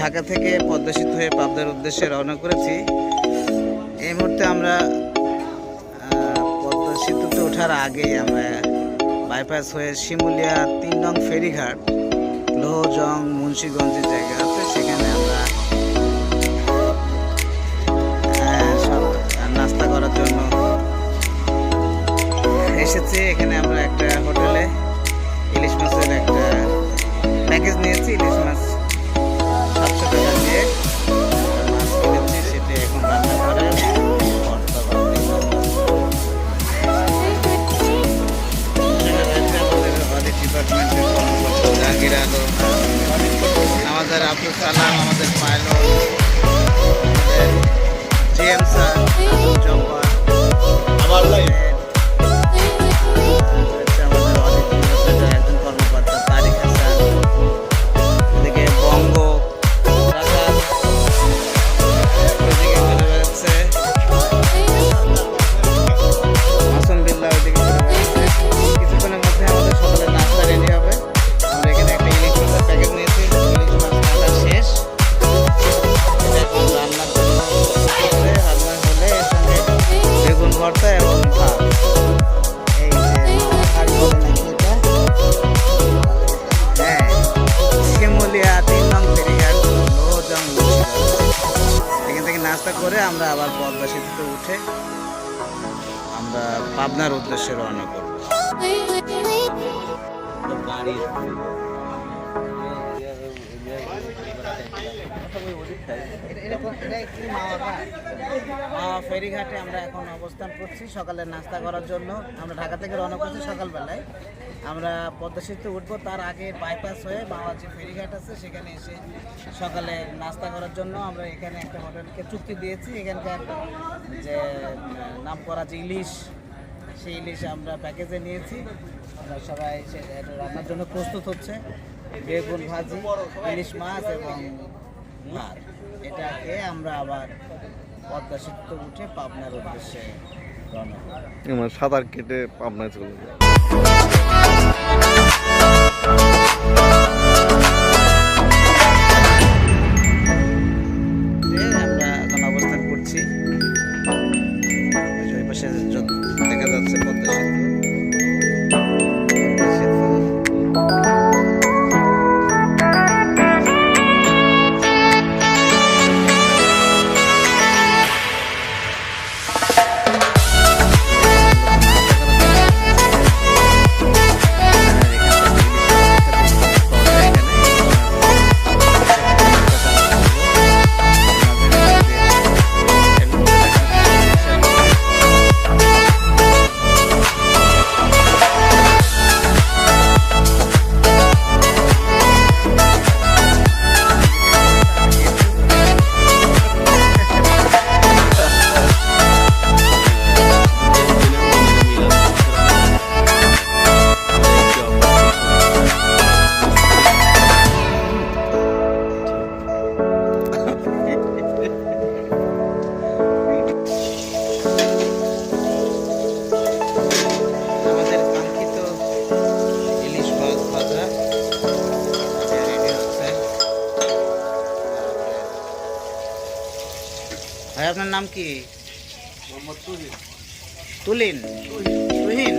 ঢাকা থেকে পদ্মা সেতু হয়ে পাবনার উদ্দেশ্যে রওনা করেছি। এই মুহূর্তে আমরা পদ্মা সেতুতে ওঠার আগেই আমরা বাইপাস হয়ে শিমুলিয়া 3 নং ফেরিঘাট লোহজং মুন্সিগঞ্জের জায়গা আছে, সেখানে আমরা সব নাস্তা করার জন্য এসেছি। এখানে আমরা একটা হোটেলে ইলিশ মাছের একটা প্যাকেজ নিয়েছি। ইলিশ মাছ 700 টাকা দিয়ে মাছ কিনেছি, সেটা এখন রান্না করে ডিপার্টমেন্টের জাহাঙ্গীর আলম, আমাদের আব্দুল সালাম, আমাদের পাইলট, জিএম স্যার, জব্বার, একজন কর্মকর্তা তারিক হাসান, এদিকে বঙ্গ রাখাল, ওইদিকে চলে বেড়াচ্ছে মাসুম বিল্লাহ, ওইদিকে চলে বেড়াচ্ছে। কিছুক্ষণের মধ্যে আমাদের সকালে নাস্তা রেডি হবে। আমরা এখানে একটা ইলিশ মাছের প্যাকেট নিয়েছি। ইলিশ মাছ কাটা শেষ, এটা এখন রান্নার জন্য রান্না হলে এর সঙ্গে বেগুন ভর্তা এবং ভাত। এই শিমুলিয়া 3 নং ফেরিঘাট লোহজং এখান থেকে নাস্তা করে আমরা আবার পদ্মা সেতুতে উঠে আমরা পাবনার উদ্দেশ্যে রওনা করব। ফেরিঘাটে আমরা এখন অবস্থান করছি সকালের নাস্তা করার জন্য। আমরা ঢাকা থেকে রওনা করছি সকালবেলায়। আমরা পদ্মা সেতু উঠবো, তার আগে বাইপাস হয়ে মাওয়াজি ফেরিঘাট আছে, সেখানে এসে সকালে নাস্তা করার জন্য আমরা এখানে একটা হোটেলকে চুক্তি দিয়েছি। এখানকার যে নাম করা যে ইলিশ, সেই ইলিশ আমরা প্যাকেজে নিয়েছি। আমরা সবাই রান্নার জন্য প্রস্তুত হচ্ছে। বেগুন ভাজি, ইলিশ মাছ এবং ভাত, এটা খেয়ে আমরা আবার পদ্মা সেতু উঠে পাবনার উদ্দেশ্যে রওনা করব। সাঁতার কেটে পাবনায় চলে যায়। আমরা এখন অবস্থান করছি, ওই পাশে দেখা যাচ্ছে পদ্মা সেতু। ভাই, আপনার নাম কি? মোহাম্মদ তুহিন। তুলিন? তুহিন।